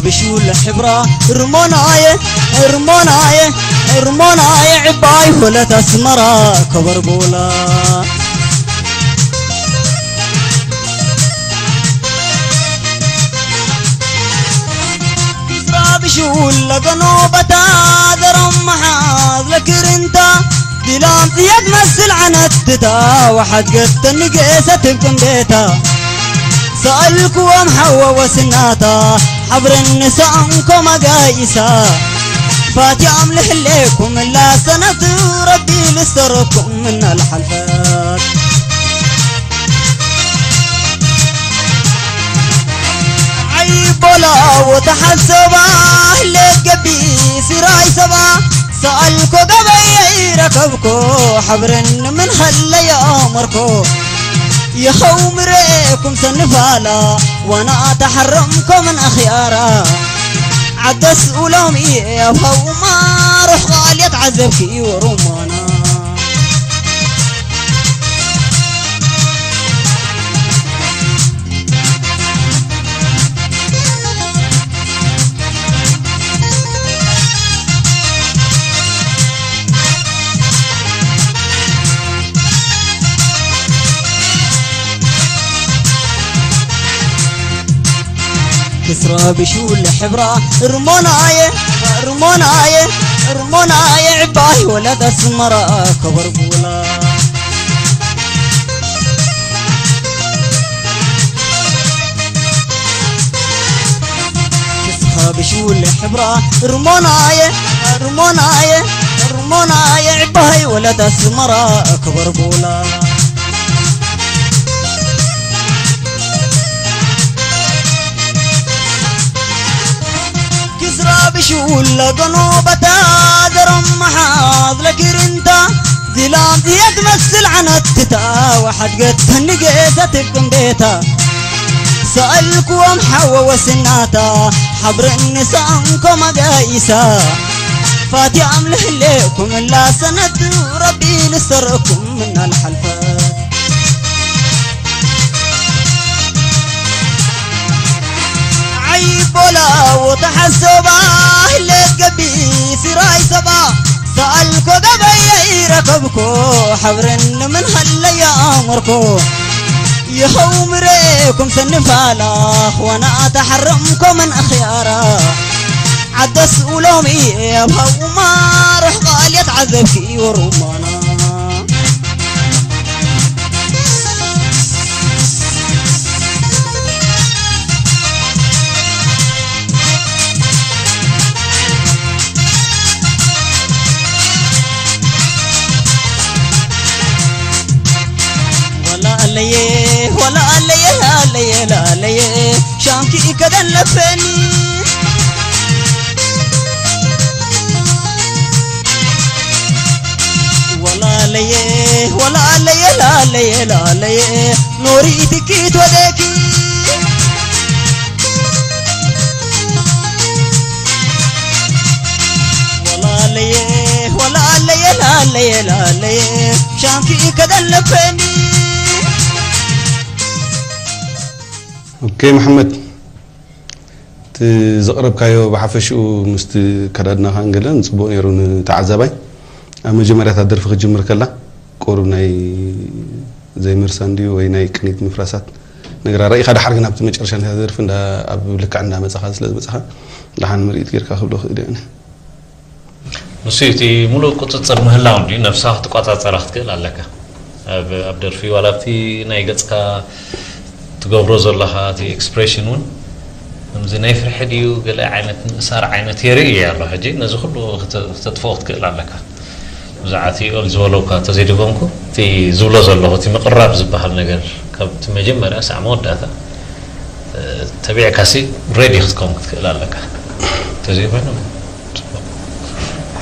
بشو الحبرة رموناي رموناي رموناي عباي ولا تسمرة كبر بولا بشو لقنوبة درم محاض لكرنتا دلام زياد مسل عنتتا وحد قد النقيسة تبقن بيتا سألكو محوى وسناتا حبر النساء انكم قايسا فاتي املح ليكم لا سنة ربي لستركم من الحلفات عيب ولا وتحسبا ليك قبي سراي سبا سألكو قبي ركبكو حبر من خلي امركو يا خوم ريكم سنفالا وانا اتحرمكم من اخيارا عدس ولومي يا فوما روح غالي تعذبكي ورمانا كسرى بشو الحبرة رموناي رموناي رموناي عباي ولا تسمرة كبر بولا كسرى بشو الحبرة رموناي رموناي رموناي عباي ولا تسمرة كبر بولا بشو لقنوبة درم محاض لكرنتا دلام زياد مسل عنتتا وحد قد النقيسة تبقن بيتا سألكو محوى وسناتا حبر النساء انكم قايسا فاتي املح ليكم لا سند ربي لسركم من الحلفات عيب ولا وتحسبا ليك قبي سراي سبا سألكو قبي ركبكو حبر من خلي امركو يا خوم ريكم سنفالا وانا اتحرمكم من اخيارا عدس ولومي يا فوما روح غالي تعذبكي ورمانا ولا ليه لا ليه شانكي كذا لفني ولا ليه لا ليه نوري تكيت وديكي ولا ليه لا ليه شانكي كذا لفني اوكي محمد تزقرب كايو بحفشو مست كردنا هانجلن صبو نيرون تعذباي اما جمرات درف خجمر كلا قرب ناي زي مرساندي وي ناي قنيت مفراسات نغرا راي خد حرغنا بت مچرشان هذا درف اندا اب لك عندنا مصخا سلاز مصخا لحن مريت غيركا خبلو خدين نسيتي مولو قطصر مهلاون دي نفسها تقاطع رختك لك اب درفي ولا في ناي غصكا تقبرو زلها تي اكسبريشنون زي نايفر حديو قال عينت صار عينت يري يا الله حجي نزو كله تتفوت كلا لك زعاتي اول زولوكا تزيد بونكو تي زولو زلو تي مقرب زبحال نجر كبت مجمر اسع موداتا تبيع كاسي ريدي ختكم كلا لك تزيد بينهم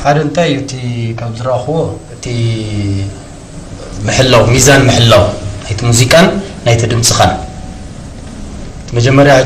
حال انتي تي كبزراخو تي محلاو ميزان محلاو هيت موزيكان نايت دمصخان مجمريا